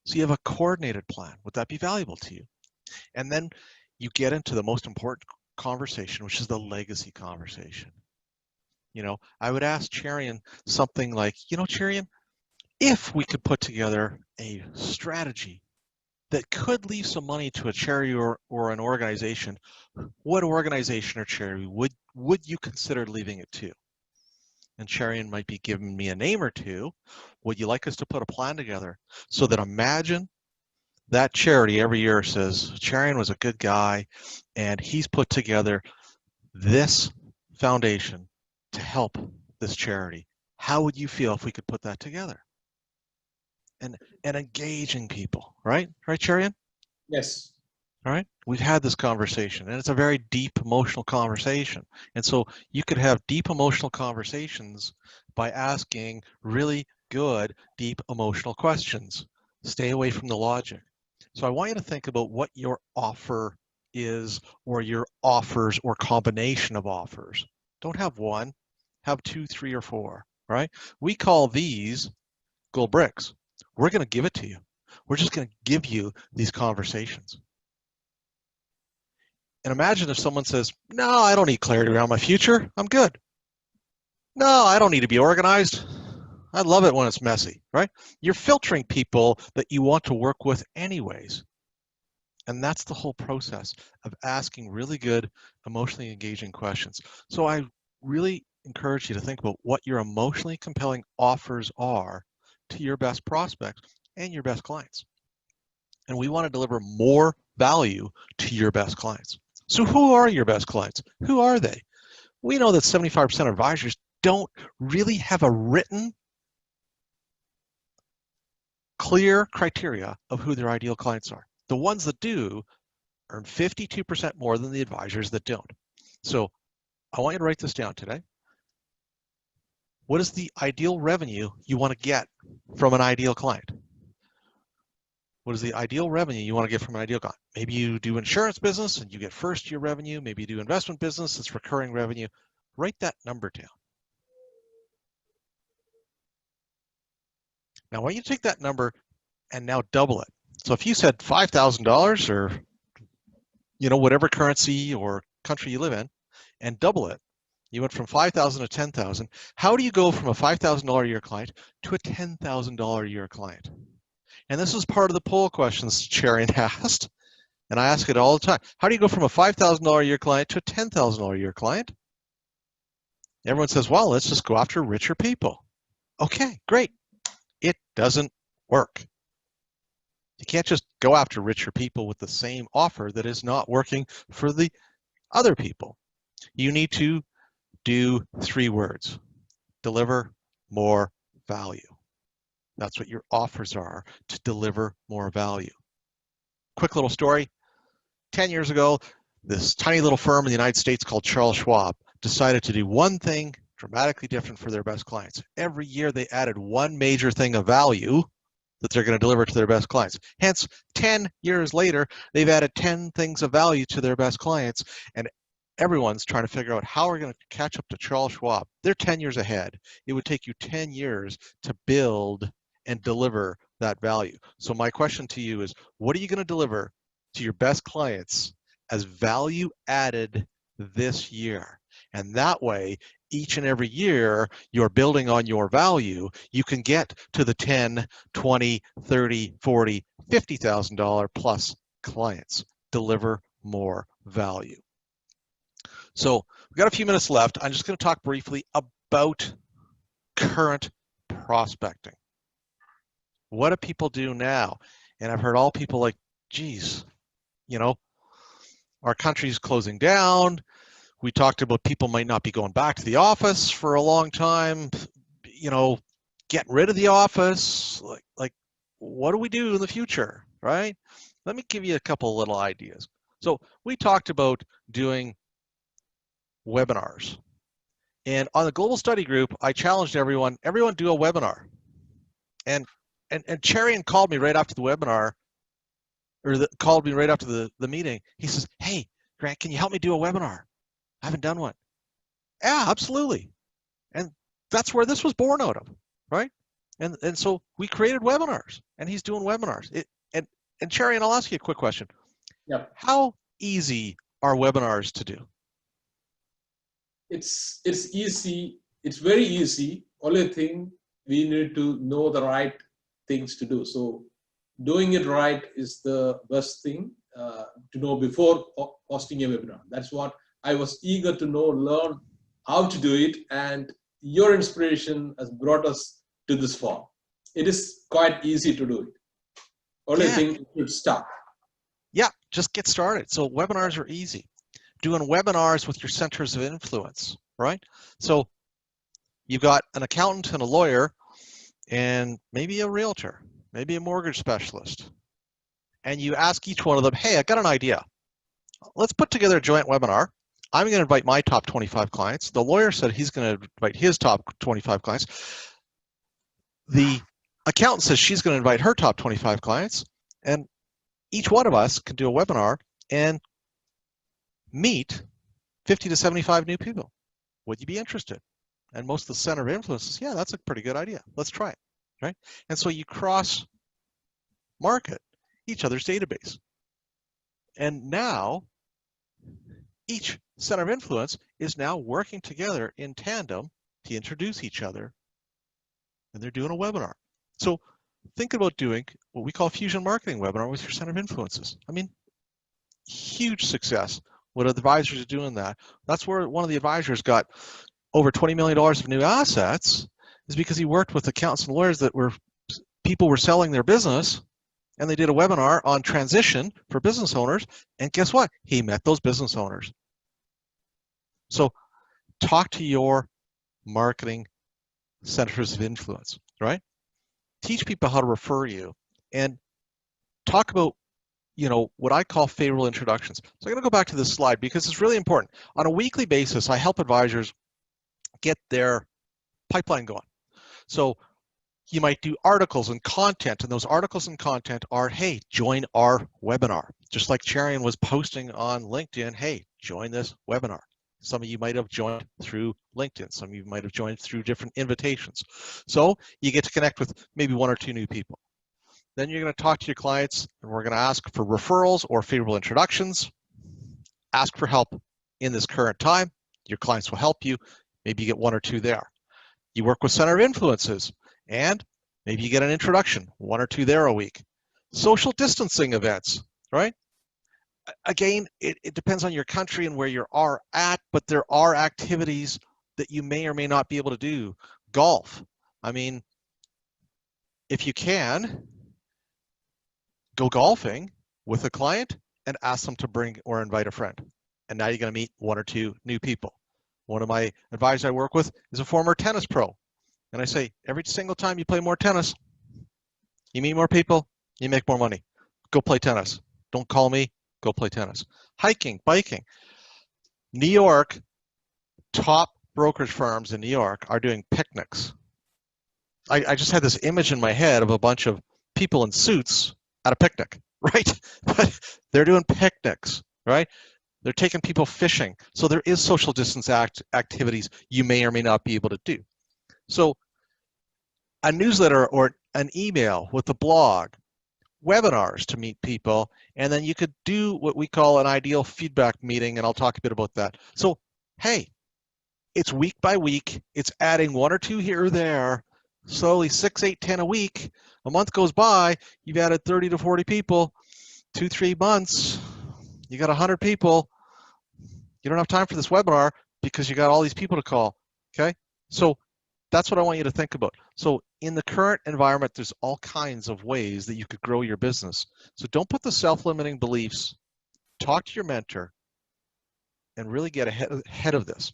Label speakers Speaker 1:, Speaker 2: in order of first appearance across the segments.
Speaker 1: So you have a coordinated plan. Would that be valuable to you? And then you get into the most important conversation, which is the legacy conversation. I would ask Cherian something like, Cherian, if we could put together a strategy that could leave some money to a charity or an organization, what organization or charity would you consider leaving it to? And Cherian might be giving me a name or two. Would you like us to put a plan together so that imagine that charity every year says, Cherian was a good guy and he's put together this foundation to help this charity. How would you feel if we could put that together? And engaging people, right? Right, Cherian?
Speaker 2: Yes.
Speaker 1: All right. We've had this conversation, and it's a very deep emotional conversation. And so you could have deep emotional conversations by asking really good, deep emotional questions. Stay away from the logic. So I want you to think about what your offer is, or your offers, or combination of offers. Don't have one, have 2, 3, or 4, right? We call these gold bricks. We're going to give it to you. We're just going to give you these conversations. And imagine if someone says, no, I don't need clarity around my future. I'm good. No, I don't need to be organized. I love it when it's messy, right? You're filtering people that you want to work with anyways. And that's the whole process of asking really good, emotionally engaging questions. So I really encourage you to think about what your emotionally compelling offers are to your best prospects and your best clients. And we want to deliver more value to your best clients. So who are your best clients? Who are they? We know that 75% of advisors don't really have a written, clear criteria of who their ideal clients are. The ones that do earn 52% more than the advisors that don't. So I want you to write this down today. What is the ideal revenue you want to get from an ideal client? What is the ideal revenue you want to get from an ideal client? Maybe you do insurance business and you get first year revenue. Maybe you do investment business, it's recurring revenue. Write that number down. Now, I want you to take that number and now double it. So if you said $5,000 or whatever currency or country you live in, and double it, you went from 5,000 to 10,000. How do you go from a $5,000 a year client to a $10,000 a year client? And this is part of the poll questions Cherian asked, and I ask it all the time. How do you go from a $5,000 a year client to a $10,000 a year client? Everyone says, well, let's just go after richer people. Okay, great. It doesn't work. You can't just go after richer people with the same offer that is not working for the other people. You need to do 3 words. Deliver more value. That's what your offers are, to deliver more value. Quick little story. 10 years ago, this tiny little firm in the United States called Charles Schwab decided to do one thing dramatically different for their best clients. Every year they added one major thing of value that they're going to deliver to their best clients. Hence, 10 years later, they've added 10 things of value to their best clients, and everyone's trying to figure out how we're going to catch up to Charles Schwab. They're 10 years ahead. It would take you 10 years to build and deliver that value. So my question to you is, what are you going to deliver to your best clients as value added this year? And that way, each and every year, you're building on your value, you can get to the 10, 20, 30, 40, $50,000 plus clients. Deliver more value. So we've got a few minutes left. I'm just going to talk briefly about current prospecting. What do people do now? And I've heard all people like, geez, our country's closing down. We talked about people might not be going back to the office for a long time, getting rid of the office. Like, what do we do in the future, right? Let me give you a couple little ideas. So we talked about doing webinars. And on the global study group, I challenged everyone do a webinar. And Cherian called me right after the webinar, called me right after the meeting. He says, hey, Grant, can you help me do a webinar? I haven't done one. Yeah, absolutely. And that's where this was born out of, right? And so we created webinars, and he's doing webinars. And Cherry, and I'll ask you a quick question.
Speaker 2: Yeah.
Speaker 1: How easy are webinars to do?
Speaker 2: It's easy. It's very easy. Only thing, we need to know the right things to do. So doing it right is the best thing to know before hosting a webinar. That's what I was eager to know, learn how to do it, and your inspiration has brought us to this far. It is quite easy to do it. Only thing, you should start.
Speaker 1: Yeah, just get started. So webinars are easy. Doing webinars with your centers of influence, right? So you've got an accountant and a lawyer and maybe a realtor, maybe a mortgage specialist. And you ask each one of them, hey, I got an idea. Let's put together a joint webinar. I'm going to invite my top 25 clients. The lawyer said he's going to invite his top 25 clients. The accountant says she's going to invite her top 25 clients. And each one of us can do a webinar and meet 50 to 75 new people. Would you be interested? And most of the center of influence is, yeah, that's a pretty good idea. Let's try it, right? And so you cross market each other's database. And now each center of influence is now working together in tandem to introduce each other, and they're doing a webinar. So think about doing what we call a fusion marketing webinar with your center of influences. I mean, huge success. What advisors are doing that. That's where one of the advisors got over $20 million of new assets, is because he worked with accountants and lawyers that were, people were selling their business, and they did a webinar on transition for business owners, and guess what? He met those business owners. So talk to your marketing centers of influence, right? Teach people how to refer you, and talk about, you know, what I call favorable introductions. So I'm going to go back to this slide because it's really important. On a weekly basis, I help advisors get their pipeline going. So you might do articles and content, and those articles and content are, hey, join our webinar. Just like Charian was posting on LinkedIn, hey, join this webinar. Some of you might have joined through LinkedIn. Some of you might have joined through different invitations. So you get to connect with maybe one or two new people. Then you're going to talk to your clients, and we're going to ask for referrals or favorable introductions. Ask for help in this current time. Your clients will help you. Maybe you get one or two there. You work with center of influences, and maybe you get an introduction, one or two there a week. Social distancing events, right? Again, it depends on your country and where you are at, but there are activities that you may or may not be able to do. Golf. I mean, if you can, go golfing with a client and ask them to bring or invite a friend. And now you're going to meet one or two new people. One of my advisors I work with is a former tennis pro. And I say, every single time you play more tennis, you meet more people, you make more money. Go play tennis. Don't call me, go play tennis. Hiking, biking. New York, top brokerage firms in New York are doing picnics. I just had this image in my head of a bunch of people in suits at a picnic, right? But they're doing picnics, right? They're taking people fishing. So there is social distance activities you may or may not be able to do. So a newsletter or an email with a blog, webinars to meet people, and then you could do what we call an ideal feedback meeting, and I'll talk a bit about that. So, hey, it's week by week. It's adding one or two here or there, slowly 6, 8, 10 a week. A month goes by, you've added 30 to 40 people. 2-3 months, you got 100 people. You don't have time for this webinar because you got all these people to call, okay? So that's what I want you to think about. So in the current environment, there's all kinds of ways that you could grow your business. So don't put the self-limiting beliefs. Talk to your mentor and really get ahead of this.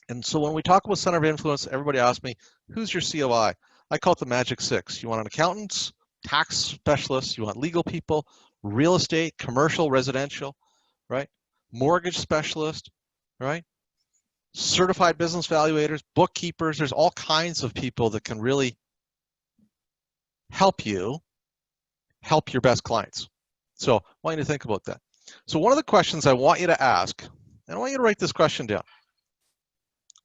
Speaker 1: And so when we talk about center of influence, everybody asks me, who's your COI? I call it the magic 6. You want an accountant, tax specialist, you want legal people, real estate, commercial, residential, right? Mortgage specialist, right? Certified business evaluators, bookkeepers. There's all kinds of people that can really help you help your best clients. So I want you to think about that. So one of the questions I want you to ask, and I want you to write this question down.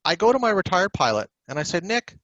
Speaker 1: I go to my retired pilot and I said, Nick,